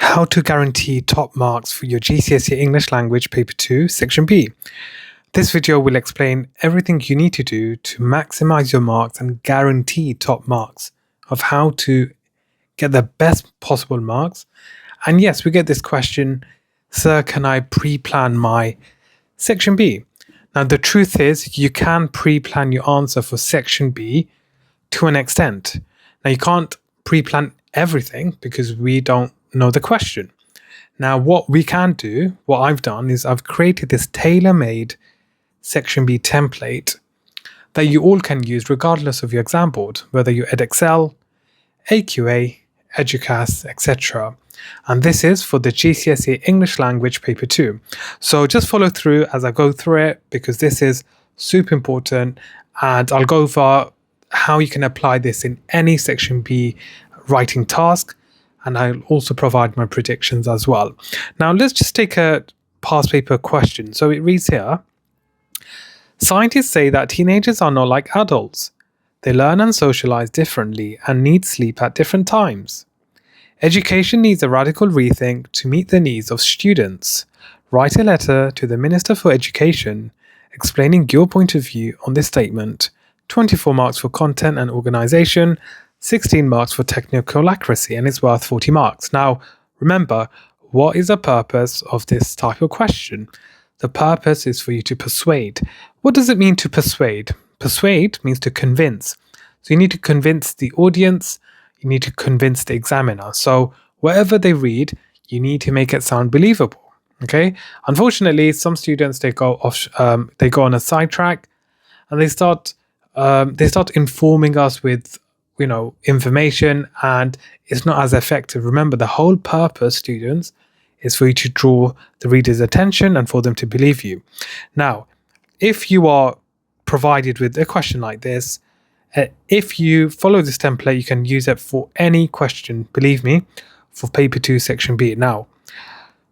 How to guarantee top marks for your GCSE English Language Paper 2, Section B. This video will explain everything you need to do to maximize your marks and guarantee top marks, of how to get the best possible marks. And yes, we get this question, sir, can I pre-plan my Section B? Now, the truth is you can pre-plan your answer for Section B to an extent. Now, you can't pre-plan everything because we don't know the question. Now, what we can do, what I've done is I've created this tailor-made Section B template that you all can use regardless of your exam board, whether you're Edexcel, AQA, Educast, etc. And this is for the GCSE English Language Paper 2. So just follow through as I go through it, because this is super important, and I'll go over how you can apply this in any Section B writing task, and I'll also provide my predictions as well. Now, let's just take a past paper question. So it reads here, scientists say that teenagers are not like adults. They learn and socialize differently and need sleep at different times. Education needs a radical rethink to meet the needs of students. Write a letter to the Minister for Education explaining your point of view on this statement. 24 marks for content and organization, 16 marks for technical accuracy, and it's worth 40 marks. Now, remember, what is the purpose of this type of question? The purpose is for you to persuade. What does it mean to persuade? Persuade means to convince. So you need to convince the audience, you need to convince the examiner. So whatever they read, you need to make it sound believable. Okay? Unfortunately, some students, they go on a sidetrack and they start informing us with information, and it's not as effective. Remember, the whole purpose, students, is for you to draw the reader's attention and for them to believe you. Now, if you are provided with a question like this, if you follow this template, you can use it for any question, believe me, for Paper 2, Section B. Now,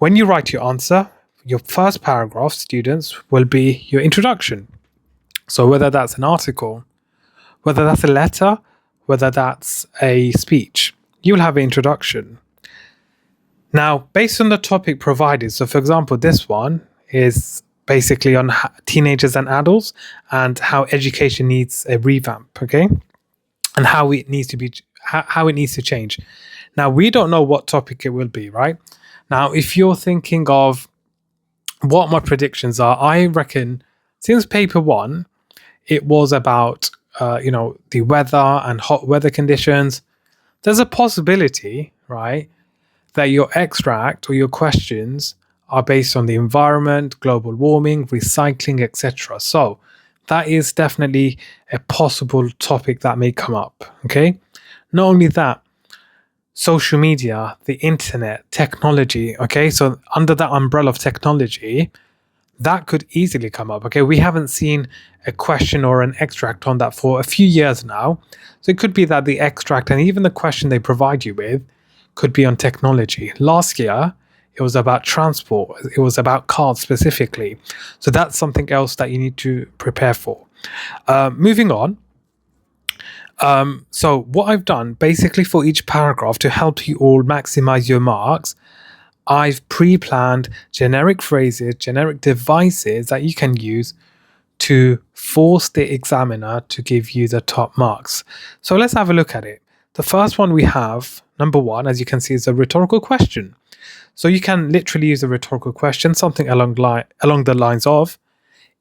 when you write your answer, your first paragraph, students, will be your introduction. So whether that's an article, whether that's a letter, whether that's a speech, you'll have an introduction. Now, based on the topic provided, so for example, this one is basically on teenagers and adults and how education needs a revamp, okay? And how it needs to change. Now, we don't know what topic it will be, right? Now, if you're thinking of what my predictions are, I reckon since paper 1, it was about the weather and hot weather conditions, there's a possibility, right, that your extract or your questions are based on the environment, global warming, recycling, etc. So that is definitely a possible topic that may come up, okay? Not only that, social media, the internet, technology, okay? So under that umbrella of technology, that could easily come up, okay? We haven't seen a question or an extract on that for a few years now. So it could be that the extract and even the question they provide you with could be on technology. Last year, it was about transport. It was about cars specifically. So that's something else that you need to prepare for. Moving on. So what I've done basically for each paragraph to help you all maximize your marks, I've pre-planned generic phrases, generic devices that you can use to force the examiner to give you the top marks. So let's have a look at it. The first one we have, number 1, as you can see, is a rhetorical question. So you can literally use a rhetorical question, something along the lines of,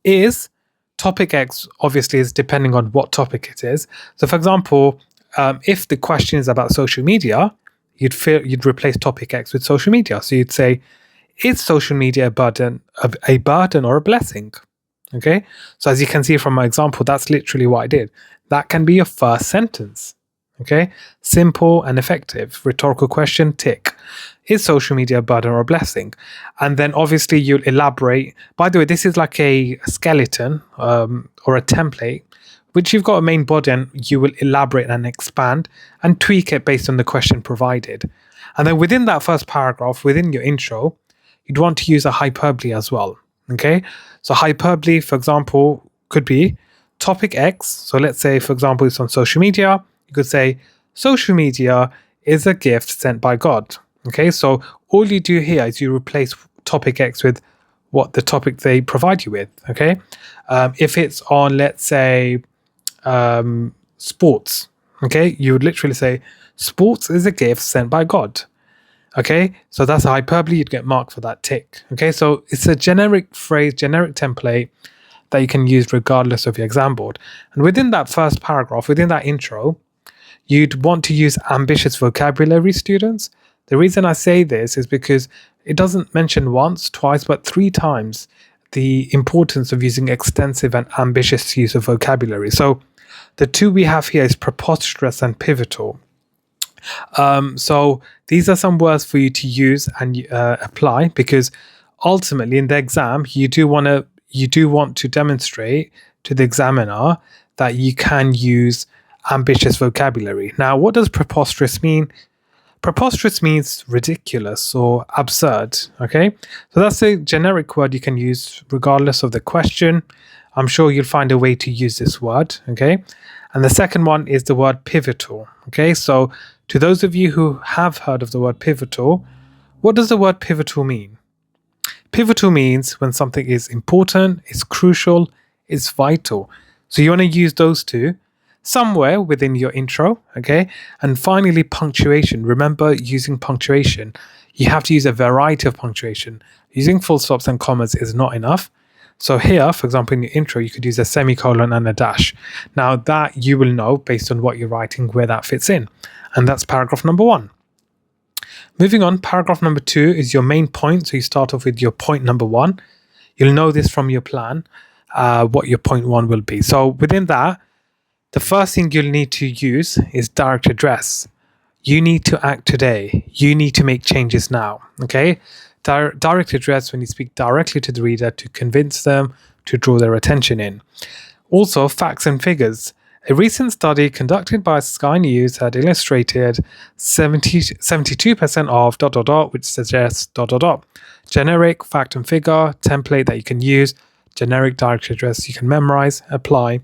is topic X, obviously is depending on what topic it is. So for example, if the question is about social media, you'd replace topic X with social media. So you'd say, is social media a burden or a blessing? Okay. So as you can see from my example, that's literally what I did. That can be your first sentence. Okay. Simple and effective. Rhetorical question, tick. Is social media a burden or a blessing? And then obviously you'll elaborate. By the way, this is like a skeleton or a template, which you've got a main body and you will elaborate and expand and tweak it based on the question provided. And then within that first paragraph, within your intro, you'd want to use a hyperbole as well. Okay, so hyperbole, for example, could be topic X. So let's say, for example, it's on social media. You could say, social media is a gift sent by God. Okay, so all you do here is you replace topic X with what the topic they provide you with. Okay, if it's on, let's say, sports, okay, you would literally say, sports is a gift sent by God. Okay, so that's a hyperbole, you'd get marked for that tick. Okay, so it's a generic phrase, generic template that you can use regardless of your exam board. And within that first paragraph, within that intro, you'd want to use ambitious vocabulary, students. The reason I say this is because it doesn't mention once, twice, but 3 times the importance of using extensive and ambitious use of vocabulary. So the two we have here is preposterous and pivotal. So these are some words for you to use and apply, because ultimately in the exam you do want to demonstrate to the examiner that you can use ambitious vocabulary. Now, what does preposterous mean? Preposterous means ridiculous or absurd. Okay, so that's a generic word you can use regardless of the question. I'm sure you'll find a way to use this word. Okay, and the second one is the word pivotal. Okay, so to those of you who have heard of the word pivotal, what does the word pivotal mean? Pivotal means when something is important, is crucial, is vital. So you want to use those two somewhere within your intro, okay? And finally, punctuation. Remember, using punctuation, you have to use a variety of punctuation. Using full stops and commas is not enough. So here, for example, in your intro, you could use a semicolon and a dash. Now that you will know based on what you're writing where that fits in. And that's paragraph number 1. Moving on, paragraph number 2 is your main point. So you start off with your point number 1. You'll know this from your plan, what your point 1 will be. So within that, the first thing you'll need to use is direct address. You need to act today. You need to make changes now. Okay? Direct address when you speak directly to the reader to convince them, to draw their attention in. Also, facts and figures. A recent study conducted by Sky News had illustrated 72% of ... which suggests ... Generic fact and figure template that you can use. Generic direct address you can memorize, apply,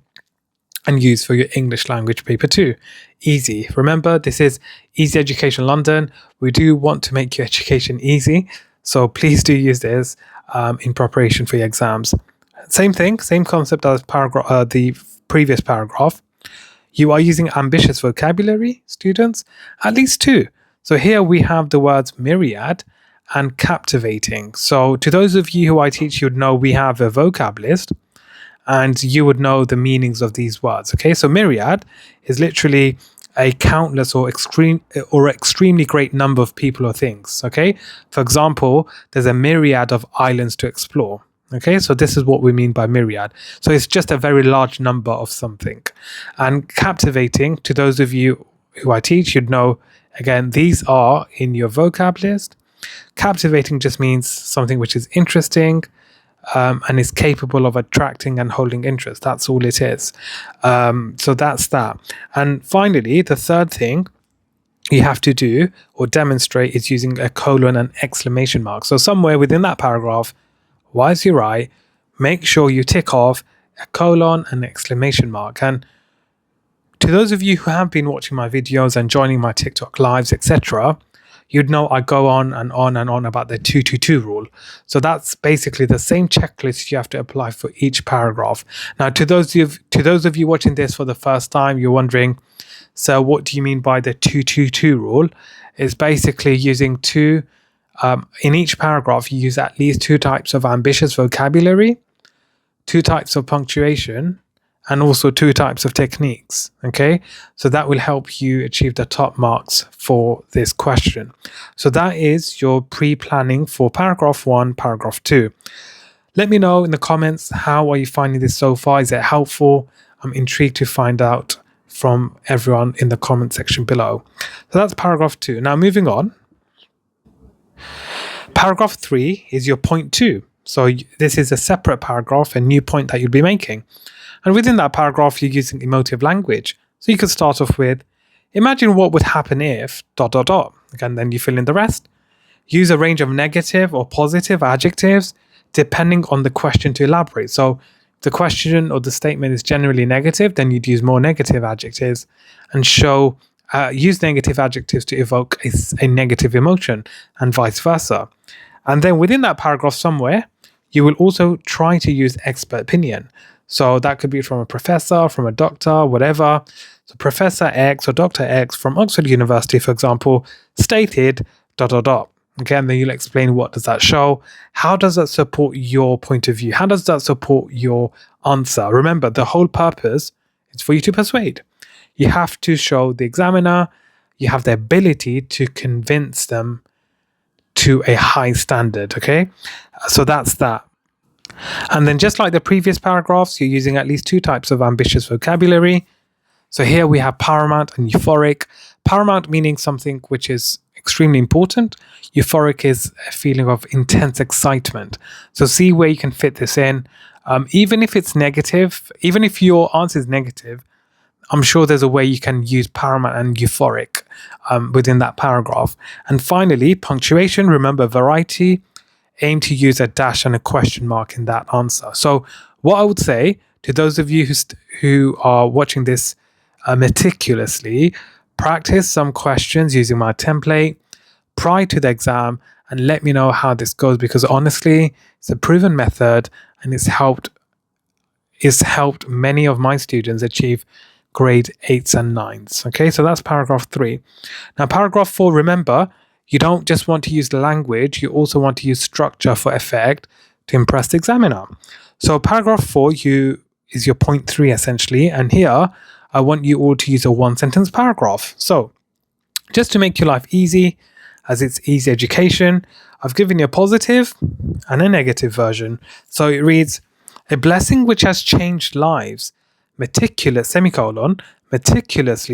and use for your English language paper 2. Easy. Remember, this is Easy Education London. We do want to make your education easy, so please do use this in preparation for your exams. Same thing, same concept as the previous paragraph. You are using ambitious vocabulary, students, at least 2. So here we have the words myriad and captivating. So to those of you who I teach, you would know we have a vocab list, and you would know the meanings of these words. Okay, so myriad is literally a countless or extremely great number of people or things. Okay, for example, there's a myriad of islands to explore. Okay, so this is what we mean by myriad. So it's just a very large number of something. And captivating, to those of you who I teach, you'd know, again, these are in your vocab list. Captivating just means something which is interesting, and is capable of attracting and holding interest. That's all it is. So that's that. And finally, the third thing you have to do or demonstrate is using a colon and exclamation mark. So somewhere within that paragraph, whilst you write, make sure you tick off a colon and exclamation mark. And to those of you who have been watching my videos and joining my TikTok lives, etc., you'd know I go on and on and on about the 222 rule. So that's basically the same checklist you have to apply for each paragraph. Now, to those of you watching this for the first time, you're wondering, so what do you mean by the 222 rule? It's basically using in each paragraph, you use at least 2 types of ambitious vocabulary, 2 types of punctuation, and also 2 types of techniques. Okay, so that will help you achieve the top marks for this question. So that is your pre-planning for paragraph 1, paragraph 2. Let me know in the comments, how are you finding this so far? Is it helpful? I'm intrigued to find out from everyone in the comment section below. So that's paragraph 2. Now moving on. Paragraph 3 is your point 2. So this is a separate paragraph, a new point that you'll be making. And within that paragraph, you're using emotive language. So you could start off with, imagine what would happen if ... And then you fill in the rest. Use a range of negative or positive adjectives depending on the question to elaborate. So if the question or the statement is generally negative, then you'd use more negative adjectives and show use negative adjectives to evoke a negative emotion, and vice versa. And then within that paragraph somewhere, you will also try to use expert opinion. So that could be from a professor, from a doctor, whatever. So Professor X or Dr. X from Oxford University, for example, stated ... Okay, and then you'll explain what does that show? How does that support your point of view? How does that support your answer? Remember, the whole purpose is for you to persuade. You have to show the examiner, you have the ability to convince them to a high standard, okay? So that's that. And then just like the previous paragraphs, you're using at least two types of ambitious vocabulary. So here we have paramount and euphoric. Paramount meaning something which is extremely important. Euphoric is a feeling of intense excitement. So see where you can fit this in. Even if it's negative, even if your answer is negative, I'm sure there's a way you can use paramount and euphoric within that paragraph. And finally, punctuation. Remember, variety. Aim to use a dash and a question mark in that answer. So what I would say to those of you who are watching this meticulously, practice some questions using my template prior to the exam and let me know how this goes, because honestly, it's a proven method and it's helped many of my students achieve grade 8s and 9s. Okay, so that's paragraph 3. Now, paragraph 4, remember, you don't just want to use the language, you also want to use structure for effect to impress the examiner. So paragraph 4 is your point 3 essentially, and here I want you all to use a one-sentence paragraph. So just to make your life easy, as it's easy education, I've given you a positive and a negative version. So it reads, a blessing which has changed lives, meticulously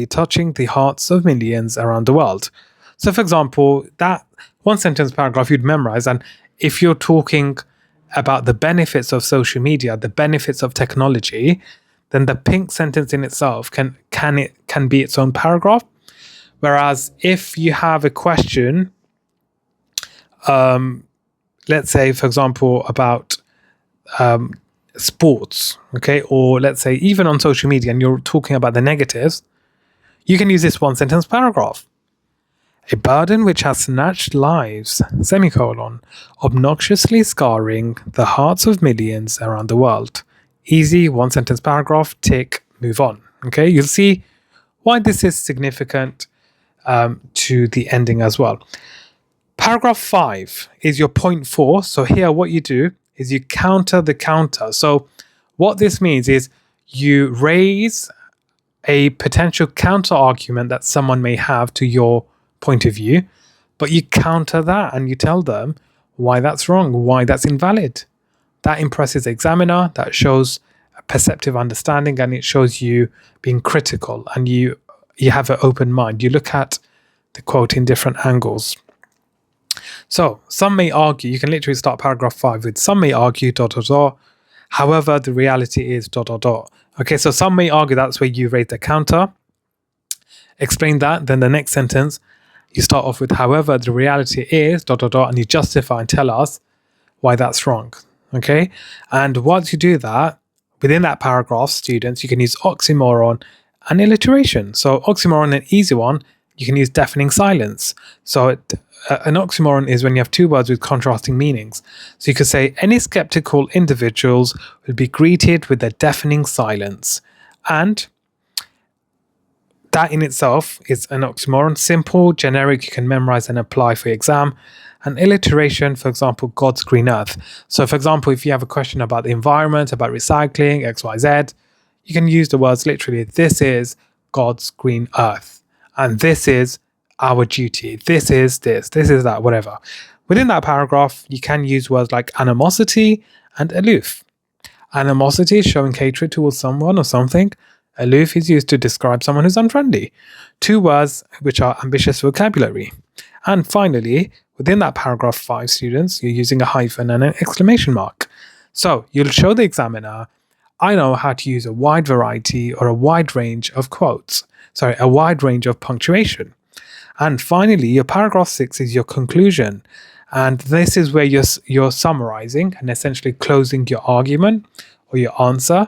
touching the hearts of millions around the world. So for example, that one sentence paragraph you'd memorize, and if you're talking about the benefits of social media, the benefits of technology, then the pink sentence in itself can be its own paragraph. Whereas if you have a question, let's say, for example, about sports, okay, or let's say even on social media, and you're talking about the negatives, you can use this one sentence paragraph. A burden which has snatched lives, obnoxiously scarring the hearts of millions around the world. Easy, one sentence paragraph, tick, move on. Okay, you'll see why this is significant to the ending as well. Paragraph 5 is your point 4. So here what you do is you counter the counter. So what this means is you raise a potential counter argument that someone may have to your point of view, but you counter that and you tell them why that's wrong, why that's invalid. That impresses the examiner, that shows a perceptive understanding, and it shows you being critical and you have an open mind. You look at the quote in different angles. So some may argue, you can literally start paragraph 5 with some may argue ... However, the reality is ... Okay, so some may argue, that's where you raise the counter. Explain that, then the next sentence, you start off with however, the reality is ... and you justify and tell us why that's wrong. Okay, and once you do that, within that paragraph, students, you can use oxymoron and alliteration. So oxymoron, an easy one, you can use deafening silence. So an oxymoron is when you have two words with contrasting meanings. So you could say, any skeptical individuals will be greeted with a deafening silence. And that in itself is an oxymoron. Simple, generic, you can memorize and apply for your exam. And alliteration, for example, God's green earth. So for example, if you have a question about the environment, about recycling, XYZ, you can use the words literally, this is God's green earth. And this is our duty. This is that, whatever. Within that paragraph, you can use words like animosity and aloof. Animosity is showing hatred towards someone or something. Aloof is used to describe someone who's unfriendly. Two words which are ambitious vocabulary. And finally, within that paragraph 5, students, you're using a hyphen and an exclamation mark. So you'll show the examiner, I know how to use a wide variety or a wide range of a wide range of punctuation. And finally, your paragraph 6 is your conclusion. And this is where you're summarizing and essentially closing your argument or your answer.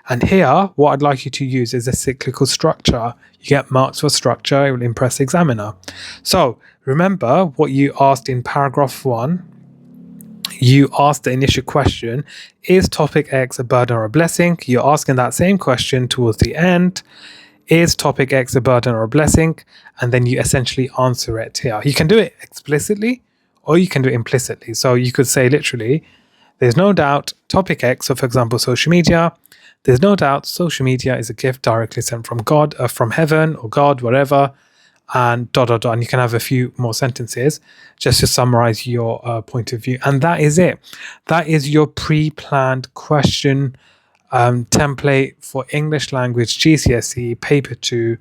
And here, what I'd like you to use is a cyclical structure. You get marks for structure, it will impress the examiner. So remember what you asked in paragraph 1. You asked the initial question, is topic X a burden or a blessing? You're asking that same question towards the end. Is topic X a burden or a blessing? And then you essentially answer it here. You can do it explicitly or you can do it implicitly. So you could say literally, there's no doubt topic X, so for example, social media, there's no doubt social media is a gift directly sent from God, from heaven or God, whatever, and ... And you can have a few more sentences just to summarize your point of view. And that is it. That is your pre-planned question template for English language GCSE paper 2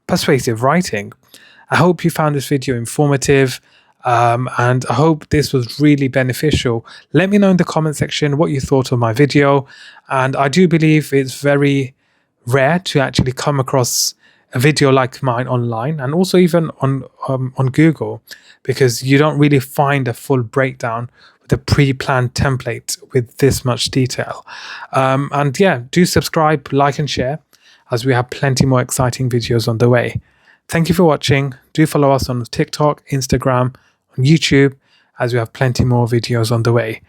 persuasive writing. I hope you found this video informative. And I hope this was really beneficial. Let me know in the comment section what you thought of my video. And I do believe it's very rare to actually come across a video like mine online, and also even on Google, because you don't really find a full breakdown with a pre-planned template with this much detail. And yeah, do subscribe, like and share, as we have plenty more exciting videos on the way. Thank you for watching. Do follow us on TikTok, Instagram, on YouTube, as we have plenty more videos on the way.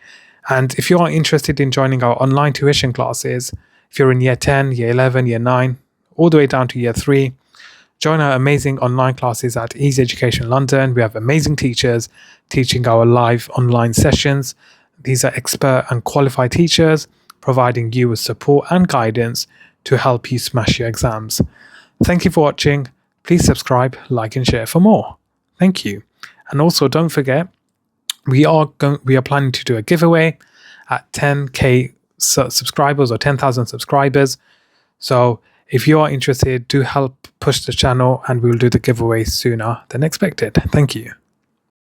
And if you are interested in joining our online tuition classes, if you're in year 10, year 11, year 9, all the way down to year 3, join our amazing online classes at Easy Education London. We have amazing teachers teaching our live online sessions. These are expert and qualified teachers providing you with support and guidance to help you smash your exams. Thank you for watching. Please subscribe, like and share for more. Thank you. And also don't forget, we are planning to do a giveaway at 10k subscribers or 10,000 subscribers. So if you are interested, do help push the channel and we will do the giveaway sooner than expected. Thank you.